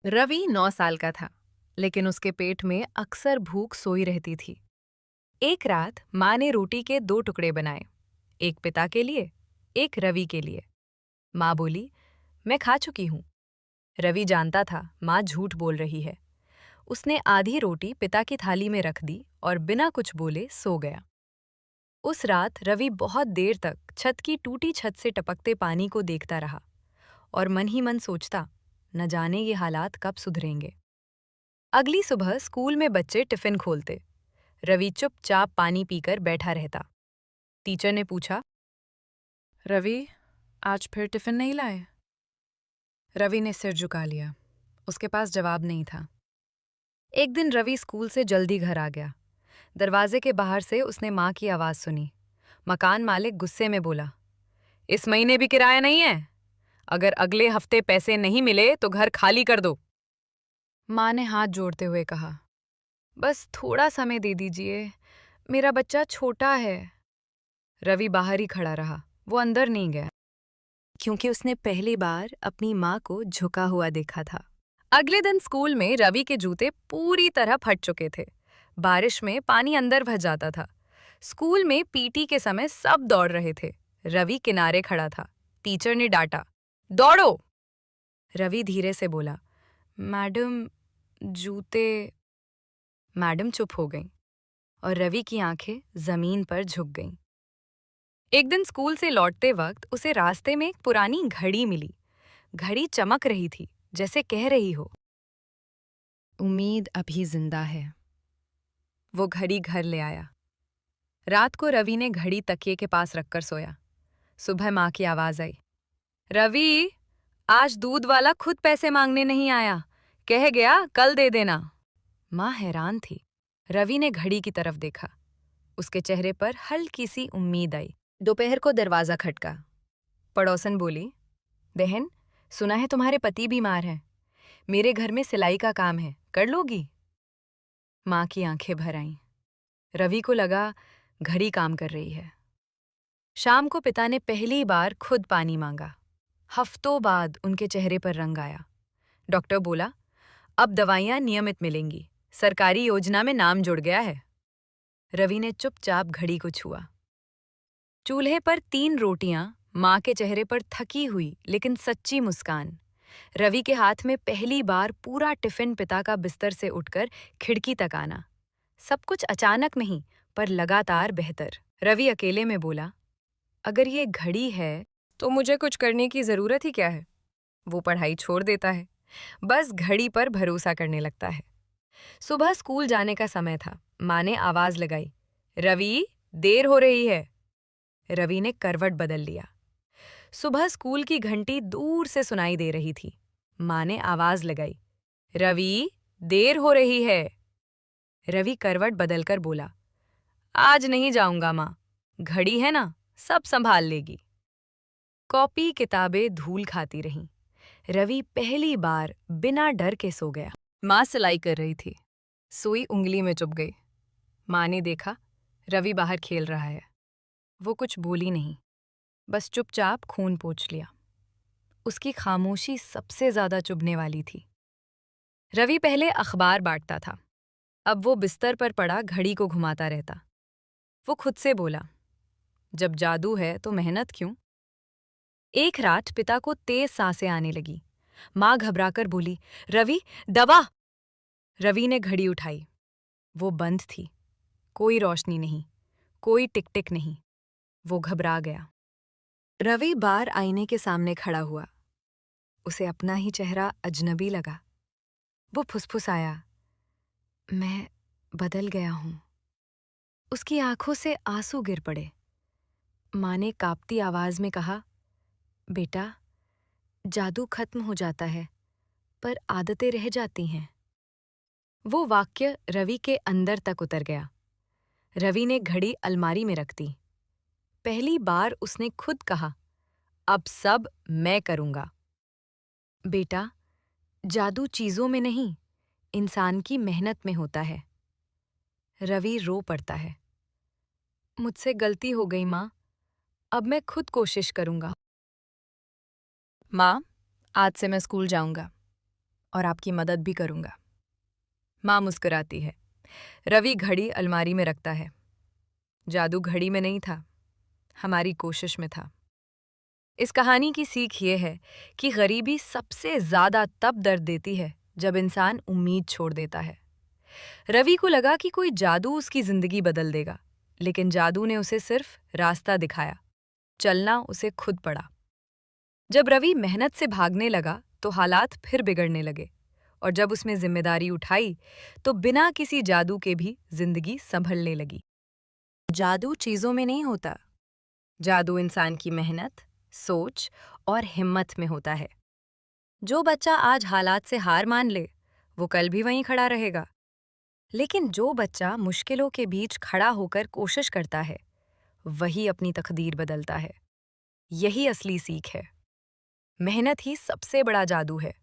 रवि 9 साल का था, लेकिन उसके पेट में अक्सर भूख सोई रहती थी। एक रात माँ ने रोटी के 2 टुकड़े बनाए, एक पिता के लिए, एक रवि के लिए। माँ बोली, मैं खा चुकी हूँ। रवि जानता था माँ झूठ बोल रही है। उसने आधी रोटी पिता की थाली में रख दी और बिना कुछ बोले सो गया। उस रात रवि बहुत देर तक छत की टूटी छत से टपकते पानी को देखता रहा और मन ही मन सोचता, न जाने ये हालात कब सुधरेंगे। अगली सुबह स्कूल में बच्चे टिफिन खोलते। रवि चुपचाप पानी पीकर बैठा रहता। टीचर ने पूछा, रवि, आज फिर टिफिन नहीं लाए? रवि ने सिर झुका लिया। उसके पास जवाब नहीं था। एक दिन रवि स्कूल से जल्दी घर आ गया। दरवाजे के बाहर से उसने माँ की आवाज़ सुनी। मकान मालिक गुस्से में बोला, इस महीने भी किराया नहीं है? अगर अगले हफ्ते पैसे नहीं मिले तो घर खाली कर दो। माँ ने हाथ जोड़ते हुए कहा, बस थोड़ा समय दे दीजिए, मेरा बच्चा छोटा है। रवि बाहर ही खड़ा रहा, वो अंदर नहीं गया, क्योंकि उसने पहली बार अपनी माँ को झुका हुआ देखा था। अगले दिन स्कूल में रवि के जूते पूरी तरह फट चुके थे। बारिश में पानी अंदर भर जाता था। स्कूल में पीटी के समय सब दौड़ रहे थे। रवि किनारे खड़ा था। टीचर ने डांटा, दौड़ो। रवि धीरे से बोला, मैडम, जूते। मैडम चुप हो गईं और रवि की आंखें जमीन पर झुक गईं। एक दिन स्कूल से लौटते वक्त उसे रास्ते में एक पुरानी घड़ी मिली। घड़ी चमक रही थी, जैसे कह रही हो, उम्मीद अभी जिंदा है। वो घड़ी घर ले आया। रात को रवि ने घड़ी तकिए के पास रखकर सोया। सुबह माँ की आवाज आई, रवि, आज दूध वाला खुद पैसे मांगने नहीं आया, कह गया कल दे देना। माँ हैरान थी। रवि ने घड़ी की तरफ देखा। उसके चेहरे पर हल्की सी उम्मीद आई। दोपहर को दरवाजा खटका। पड़ोसन बोली, बहन, सुना है तुम्हारे पति बीमार हैं। मेरे घर में सिलाई का काम है, कर लोगी? माँ की आंखें भर आईं। रवि को लगा घड़ी काम कर रही है। शाम को पिता ने पहली बार खुद पानी मांगा। हफ्तों बाद उनके चेहरे पर रंग आया। डॉक्टर बोला, अब दवाइयाँ नियमित मिलेंगी, सरकारी योजना में नाम जुड़ गया है। रवि ने चुपचाप घड़ी को छुआ। चूल्हे पर 3 रोटियां, माँ के चेहरे पर थकी हुई लेकिन सच्ची मुस्कान। रवि के हाथ में पहली बार पूरा टिफिन पिता का बिस्तर से उठकर खिड़की तक आना। सब कुछ अचानक नहीं, पर लगातार बेहतर। रवि अकेले में बोला, अगर ये घड़ी है तो मुझे कुछ करने की जरूरत ही क्या है? वो पढ़ाई छोड़ देता है, बस घड़ी पर भरोसा करने लगता है। सुबह स्कूल जाने का समय था। माँ ने आवाज लगाई, रवि, देर हो रही है। रवि ने करवट बदल लिया। सुबह स्कूल की घंटी दूर से सुनाई दे रही थी। माँ ने आवाज लगाई, रवि, देर हो रही है। रवि करवट बदलकर बोला, आज नहीं जाऊंगा माँ, घड़ी है ना, सब संभाल लेगी। कॉपी किताबें धूल खाती रहीं। रवि पहली बार बिना डर के सो गया। माँ सिलाई कर रही थी। सुई उंगली में चुभ गई। माँ ने देखा रवि बाहर खेल रहा है। वो कुछ बोली नहीं, बस चुपचाप खून पोंछ लिया। उसकी खामोशी सबसे ज्यादा चुभने वाली थी। रवि पहले अखबार बांटता था, अब वो बिस्तर पर पड़ा घड़ी को घुमाता रहता। वो खुद से बोला, जब जादू है तो मेहनत क्यों? एक रात पिता को तेज सांसें आने लगी। माँ घबराकर बोली, रवि, दवा। रवि ने घड़ी उठाई। वो बंद थी। कोई रोशनी नहीं, कोई टिक टिक नहीं। वो घबरा गया। रवि बार आईने के सामने खड़ा हुआ। उसे अपना ही चेहरा अजनबी लगा। वो फुसफुसाया, मैं बदल गया हूं। उसकी आंखों से आंसू गिर पड़े। माँ ने कांपती आवाज में कहा, बेटा, जादू खत्म हो जाता है, पर आदतें रह जाती हैं। वो वाक्य रवि के अंदर तक उतर गया। रवि ने घड़ी अलमारी में रख दी। पहली बार उसने खुद कहा, अब सब मैं करूंगा। बेटा, जादू चीजों में नहीं, इंसान की मेहनत में होता है। रवि रो पड़ता है। मुझसे गलती हो गई माँ, अब मैं खुद कोशिश करूंगा। माँ, आज से मैं स्कूल जाऊंगा। और आपकी मदद भी करूंगा। माँ मुस्कुराती है। रवि घड़ी अलमारी में रखता है। जादू घड़ी में नहीं था, हमारी कोशिश में था। इस कहानी की सीख ये है कि गरीबी सबसे ज्यादा तब दर्द देती है जब इंसान उम्मीद छोड़ देता है। रवि को लगा कि कोई जादू उसकी जिंदगी बदल देगा, लेकिन जादू ने उसे सिर्फ रास्ता दिखाया। चलना उसे खुद पड़ा। जब रवि मेहनत से भागने लगा तो हालात फिर बिगड़ने लगे, और जब उसने जिम्मेदारी उठाई तो बिना किसी जादू के भी जिंदगी संभलने लगी। जादू चीजों में नहीं होता, जादू इंसान की मेहनत, सोच और हिम्मत में होता है। जो बच्चा आज हालात से हार मान ले, वो कल भी वहीं खड़ा रहेगा। लेकिन जो बच्चा मुश्किलों के बीच खड़ा होकर कोशिश करता है, वही अपनी तकदीर बदलता है। यही असली सीख है। मेहनत ही सबसे बड़ा जादू है।